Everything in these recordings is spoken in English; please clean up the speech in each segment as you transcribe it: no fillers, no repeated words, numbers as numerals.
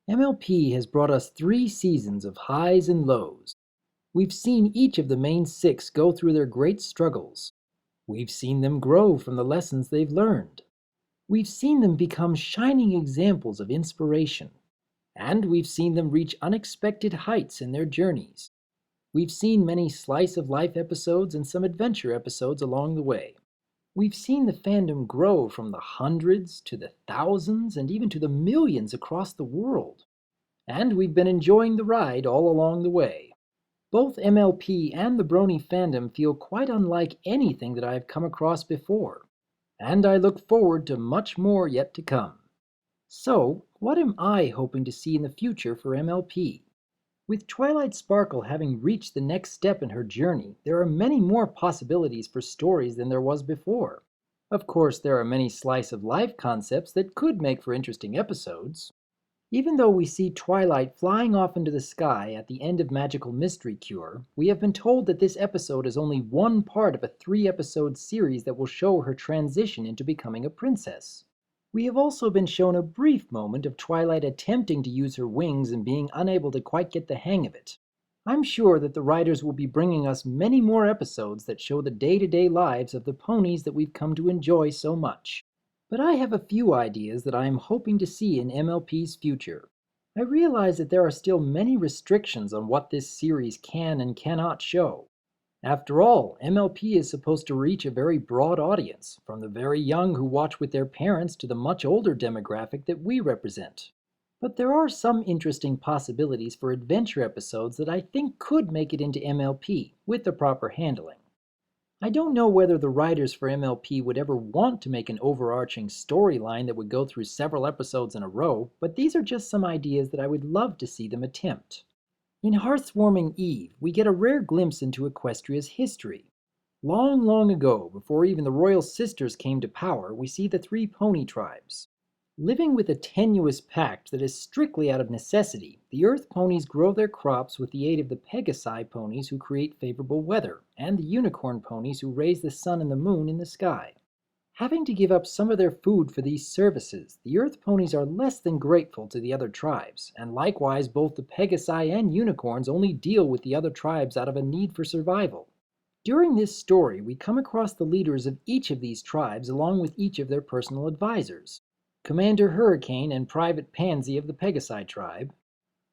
MLP has brought us 3 seasons of highs and lows. We've seen each of the main 6 go through their great struggles. We've seen them grow from the lessons they've learned. We've seen them become shining examples of inspiration. And we've seen them reach unexpected heights in their journeys. We've seen many slice of life episodes and some adventure episodes along the way. We've seen the fandom grow from the hundreds to the thousands and even to the millions across the world. And we've been enjoying the ride all along the way. Both MLP and the Brony fandom feel quite unlike anything that I've come across before, and I look forward to much more yet to come. So, what am I hoping to see in the future for MLP? With Twilight Sparkle having reached the next step in her journey, there are many more possibilities for stories than there was before. Of course, there are many slice of life concepts that could make for interesting episodes. Even though we see Twilight flying off into the sky at the end of Magical Mystery Cure, we have been told that this episode is only one part of a 3-episode series that will show her transition into becoming a princess. We have also been shown a brief moment of Twilight attempting to use her wings and being unable to quite get the hang of it. I'm sure that the writers will be bringing us many more episodes that show the day-to-day lives of the ponies that we've come to enjoy so much. But I have a few ideas that I am hoping to see in MLP's future. I realize that there are still many restrictions on what this series can and cannot show. After all, MLP is supposed to reach a very broad audience, from the very young who watch with their parents to the much older demographic that we represent. But there are some interesting possibilities for adventure episodes that I think could make it into MLP, with the proper handling. I don't know whether the writers for MLP would ever want to make an overarching storyline that would go through several episodes in a row, but these are just some ideas that I would love to see them attempt. In Hearthwarming Eve, we get a rare glimpse into Equestria's history. Long, long ago, before even the royal sisters came to power, we see the 3 pony tribes. Living with a tenuous pact that is strictly out of necessity, the Earth ponies grow their crops with the aid of the Pegasi ponies who create favorable weather, and the Unicorn ponies who raise the sun and the moon in the sky. Having to give up some of their food for these services, the Earth ponies are less than grateful to the other tribes, and likewise both the Pegasi and Unicorns only deal with the other tribes out of a need for survival. During this story, we come across the leaders of each of these tribes along with each of their personal advisors. Commander Hurricane and Private Pansy of the Pegasi tribe,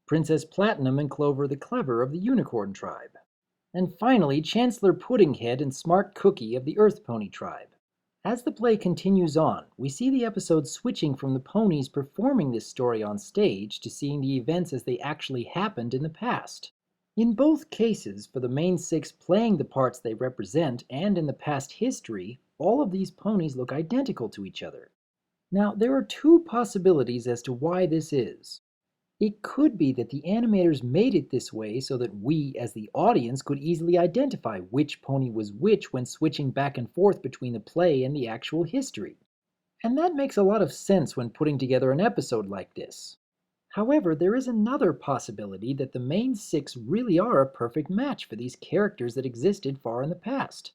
Princess Platinum and Clover the Clever of the Unicorn tribe, and finally Chancellor Puddinghead and Smart Cookie of the Earth Pony tribe. As the play continues on, we see the episode switching from the ponies performing this story on stage to seeing the events as they actually happened in the past. In both cases, for the main 6 playing the parts they represent and in the past history, all of these ponies look identical to each other. Now, there are 2 possibilities as to why this is. It could be that the animators made it this way so that we, as the audience, could easily identify which pony was which when switching back and forth between the play and the actual history. And that makes a lot of sense when putting together an episode like this. However, there is another possibility that the main 6 really are a perfect match for these characters that existed far in the past.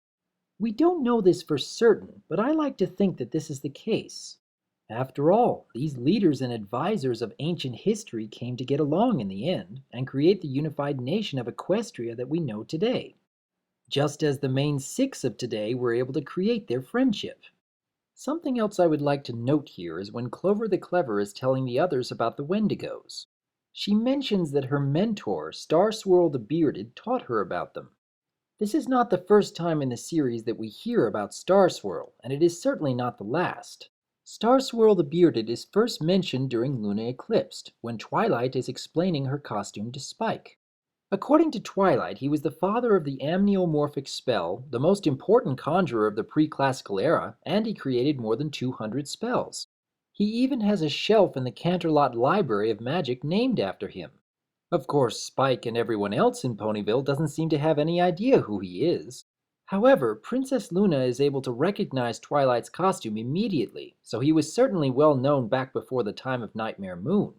We don't know this for certain, but I like to think that this is the case. After all, these leaders and advisors of ancient history came to get along in the end and create the unified nation of Equestria that we know today, just as the main 6 of today were able to create their friendship. Something else I would like to note here is when Clover the Clever is telling the others about the Wendigos. She mentions that her mentor, Star Swirl the Bearded, taught her about them. This is not the first time in the series that we hear about Star Swirl, and it is certainly not the last. Star Swirl the Bearded is first mentioned during Luna Eclipsed, when Twilight is explaining her costume to Spike. According to Twilight, he was the father of the amniomorphic spell, the most important conjurer of the pre-classical era, and he created more than 200 spells. He even has a shelf in the Canterlot Library of Magic named after him. Of course, Spike and everyone else in Ponyville doesn't seem to have any idea who he is. However, Princess Luna is able to recognize Twilight's costume immediately, so he was certainly well known back before the time of Nightmare Moon.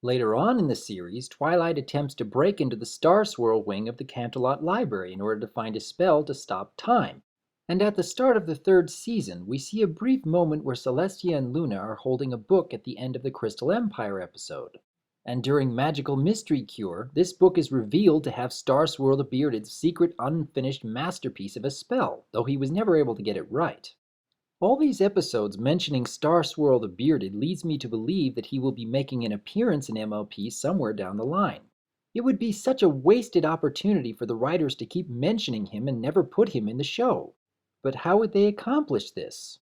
Later on in the series, Twilight attempts to break into the Star Swirl wing of the Canterlot Library in order to find a spell to stop time. And at the start of the 3rd season, we see a brief moment where Celestia and Luna are holding a book at the end of the Crystal Empire episode. And during Magical Mystery Cure, this book is revealed to have Star Swirl the Bearded's secret unfinished masterpiece of a spell, though he was never able to get it right. All these episodes mentioning Star Swirl the Bearded leads me to believe that he will be making an appearance in MLP somewhere down the line. It would be such a wasted opportunity for the writers to keep mentioning him and never put him in the show. But how would they accomplish this?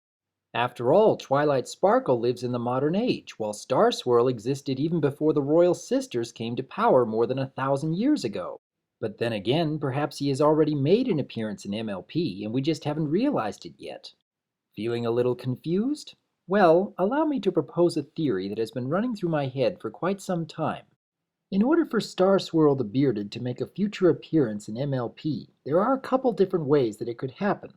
After all, Twilight Sparkle lives in the modern age, while Star Swirl existed even before the Royal Sisters came to power more than 1,000 years ago. But then again, perhaps he has already made an appearance in MLP and we just haven't realized it yet. Feeling a little confused? Well, allow me to propose a theory that has been running through my head for quite some time. In order for Star Swirl the Bearded to make a future appearance in MLP, there are a couple different ways that it could happen.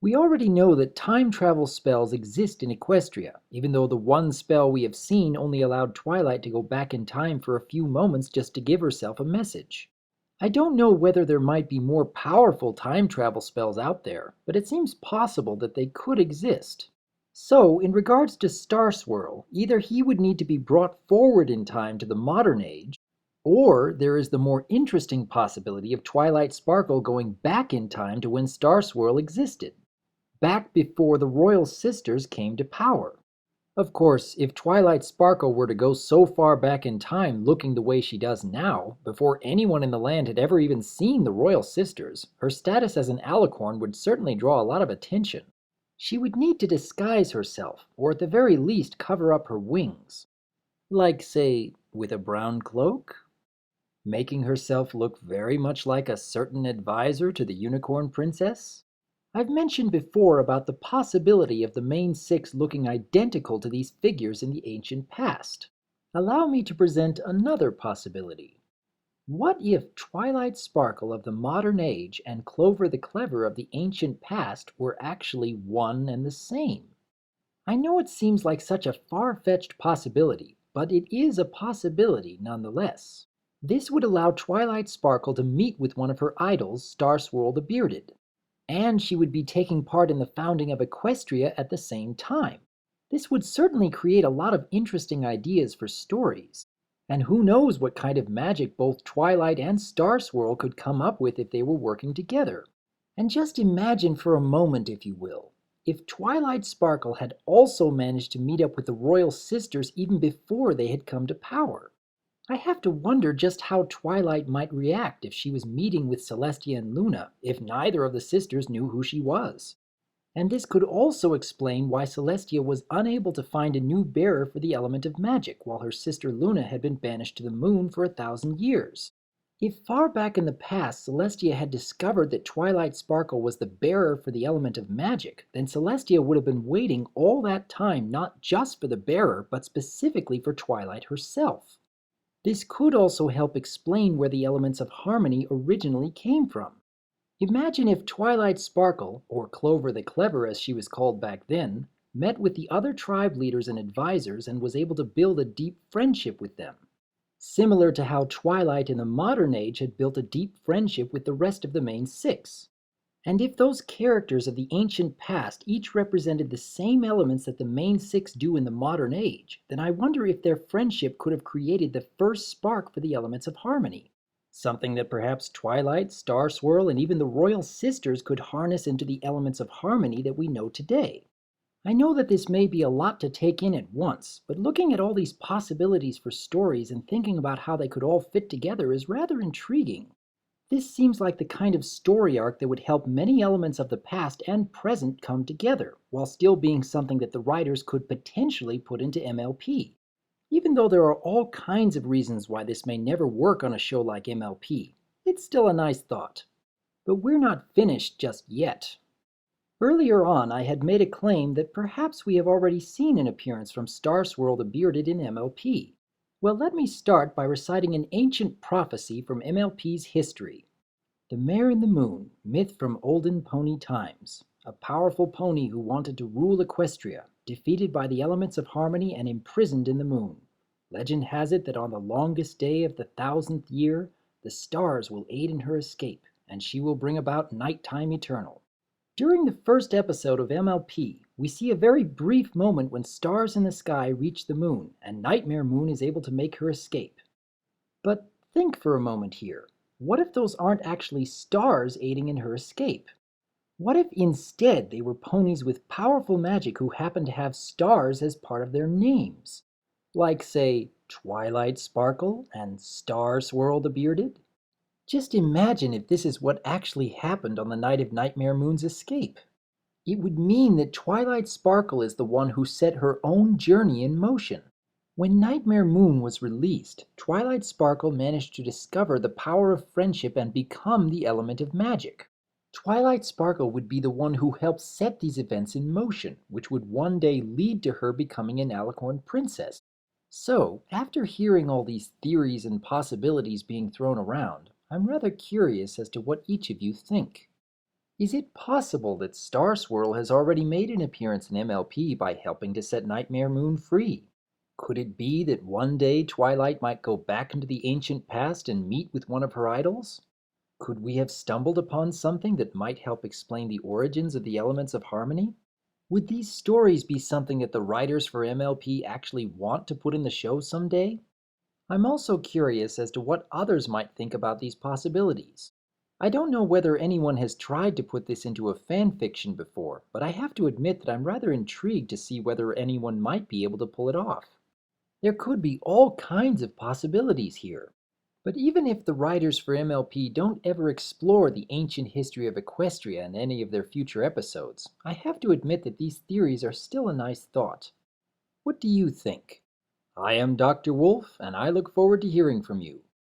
We already know that time travel spells exist in Equestria, even though the one spell we have seen only allowed Twilight to go back in time for a few moments just to give herself a message. I don't know whether there might be more powerful time travel spells out there, but it seems possible that they could exist. So, in regards to Star Swirl, either he would need to be brought forward in time to the modern age, or there is the more interesting possibility of Twilight Sparkle going back in time to when Star Swirl existed, back before the Royal Sisters came to power. Of course, if Twilight Sparkle were to go so far back in time looking the way she does now, before anyone in the land had ever even seen the Royal Sisters, her status as an alicorn would certainly draw a lot of attention. She would need to disguise herself, or at the very least cover up her wings. Like, say, with a brown cloak? Making herself look very much like a certain advisor to the Unicorn Princess? I've mentioned before about the possibility of the main six looking identical to these figures in the ancient past. Allow me to present another possibility. What if Twilight Sparkle of the modern age and Clover the Clever of the ancient past were actually one and the same? I know it seems like such a far-fetched possibility, but it is a possibility nonetheless. This would allow Twilight Sparkle to meet with one of her idols, Star Swirl the Bearded, and she would be taking part in the founding of Equestria at the same time. This would certainly create a lot of interesting ideas for stories, and who knows what kind of magic both Twilight and Star Swirl could come up with if they were working together. And just imagine for a moment, if you will, if Twilight Sparkle had also managed to meet up with the Royal Sisters even before they had come to power. I have to wonder just how Twilight might react if she was meeting with Celestia and Luna, if neither of the sisters knew who she was. And this could also explain why Celestia was unable to find a new bearer for the element of magic, while her sister Luna had been banished to the moon for 1,000 years. If far back in the past Celestia had discovered that Twilight Sparkle was the bearer for the element of magic, then Celestia would have been waiting all that time not just for the bearer, but specifically for Twilight herself. This could also help explain where the elements of harmony originally came from. Imagine if Twilight Sparkle, or Clover the Clever as she was called back then, met with the other tribe leaders and advisors and was able to build a deep friendship with them. Similar to how Twilight in the modern age had built a deep friendship with the rest of the main six. And if those characters of the ancient past each represented the same elements that the main six do in the modern age, then I wonder if their friendship could have created the first spark for the elements of harmony. Something that perhaps Twilight, Star Swirl, and even the Royal Sisters could harness into the elements of harmony that we know today. I know that this may be a lot to take in at once, but looking at all these possibilities for stories and thinking about how they could all fit together is rather intriguing. This seems like the kind of story arc that would help many elements of the past and present come together, while still being something that the writers could potentially put into MLP. Even though there are all kinds of reasons why this may never work on a show like MLP, it's still a nice thought. But we're not finished just yet. Earlier on, I had made a claim that perhaps we have already seen an appearance from Star Swirl the Bearded in MLP. Well, let me start by reciting an ancient prophecy from MLP's history. The Mare in the Moon, myth from olden pony times. A powerful pony who wanted to rule Equestria, defeated by the elements of harmony and imprisoned in the moon. Legend has it that on the longest day of the 1,000th year, the stars will aid in her escape, and she will bring about nighttime eternal. During the first episode of MLP, we see a very brief moment when stars in the sky reach the moon, and Nightmare Moon is able to make her escape. But think for a moment here. What if those aren't actually stars aiding in her escape? What if instead they were ponies with powerful magic who happen to have stars as part of their names? Like, say, Twilight Sparkle and Star Swirl the Bearded? Just imagine if this is what actually happened on the night of Nightmare Moon's escape. It would mean that Twilight Sparkle is the one who set her own journey in motion. When Nightmare Moon was released, Twilight Sparkle managed to discover the power of friendship and become the element of magic. Twilight Sparkle would be the one who helped set these events in motion, which would one day lead to her becoming an Alicorn princess. So, after hearing all these theories and possibilities being thrown around, I'm rather curious as to what each of you think. Is it possible that Star Swirl has already made an appearance in MLP by helping to set Nightmare Moon free? Could it be that one day Twilight might go back into the ancient past and meet with one of her idols? Could we have stumbled upon something that might help explain the origins of the elements of harmony? Would these stories be something that the writers for MLP actually want to put in the show someday? I'm also curious as to what others might think about these possibilities. I don't know whether anyone has tried to put this into a fan fiction before, but I have to admit that I'm rather intrigued to see whether anyone might be able to pull it off. There could be all kinds of possibilities here. But even if the writers for MLP don't ever explore the ancient history of Equestria in any of their future episodes, I have to admit that these theories are still a nice thought. What do you think? I am Dr. Wolf, and I look forward to hearing from you.